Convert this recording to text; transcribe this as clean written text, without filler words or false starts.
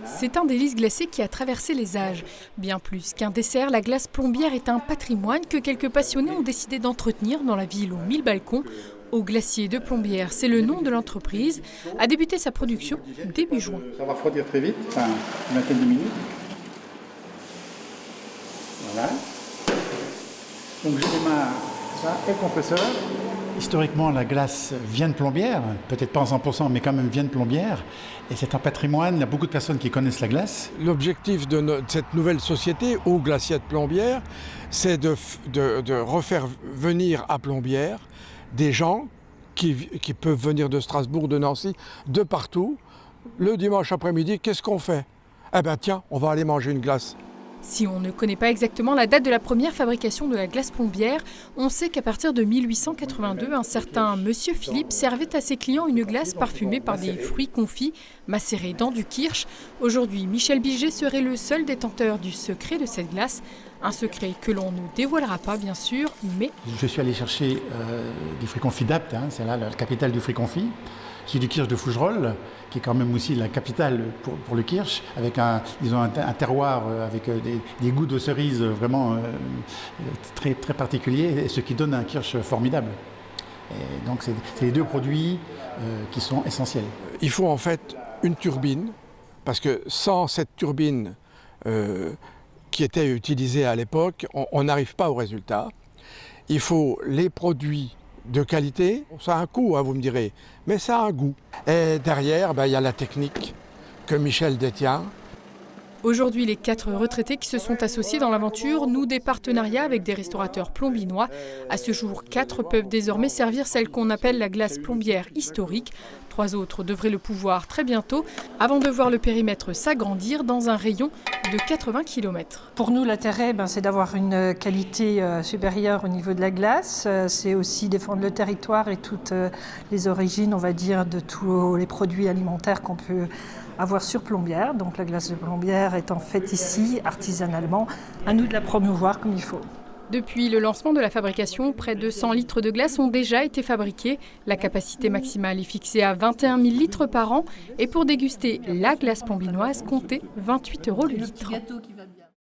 C'est un délice glacé qui a traversé les âges. Bien plus qu'un dessert, la glace plombière est un patrimoine que quelques passionnés ont décidé d'entretenir dans la ville aux 1000 balcons. Au glacier de Plombières, c'est le nom de l'entreprise, a débuté sa production début juin. Ça va refroidir très vite, enfin une vingtaine de minutes. Voilà. Donc je démarre ça et le compresseur. Historiquement, la glace vient de Plombières, peut-être pas en 100%, mais quand même vient de Plombières. Et c'est un patrimoine, il y a beaucoup de personnes qui connaissent la glace. L'objectif de cette nouvelle société, au glacier de Plombières, c'est de refaire venir à Plombières des gens qui peuvent venir de Strasbourg, de Nancy, de partout. Le dimanche après-midi, qu'est-ce qu'on fait? Eh bien tiens, on va aller manger une glace. Si on ne connaît pas exactement la date de la première fabrication de la glace plombière, on sait qu'à partir de 1882, un certain Monsieur Philippe servait à ses clients une glace parfumée par des fruits confits macérés dans du kirsch. Aujourd'hui, Michel Biget serait le seul détenteur du secret de cette glace. Un secret que l'on ne dévoilera pas, bien sûr, mais... Je suis allé chercher des fruits confits d'Apt, c'est là la capitale du fruit confit. J'ai du kirsch de Fougerolles, qui est quand même aussi la capitale pour le kirsch, avec un terroir avec des goûts de cerises vraiment très, très particuliers, ce qui donne un kirsch formidable. Et donc c'est les deux produits qui sont essentiels. Il faut en fait une turbine, parce que sans cette turbine qui était utilisée à l'époque, on n'arrive pas au résultat. Il faut les produits de qualité, ça a un coût, vous me direz, mais ça a un goût. Et derrière, il y a la technique que Michel détient. Aujourd'hui, les 4 retraités qui se sont associés dans l'aventure nouent des partenariats avec des restaurateurs plombinois. À ce jour, 4 peuvent désormais servir celle qu'on appelle la glace plombière historique. 3 autres devraient le pouvoir très bientôt, avant de voir le périmètre s'agrandir dans un rayon de 80 km. Pour nous, l'intérêt, c'est d'avoir une qualité supérieure au niveau de la glace. C'est aussi défendre le territoire et toutes les origines, on va dire, de tous les produits alimentaires qu'on peut avoir sur Plombières. Donc la glace de Plombières étant faite ici, artisanalement, à nous de la promouvoir comme il faut. Depuis le lancement de la fabrication, près de 100 litres de glace ont déjà été fabriqués. La capacité maximale est fixée à 21 000 litres par an. Et pour déguster la glace plombinoise, comptez 28 € le litre.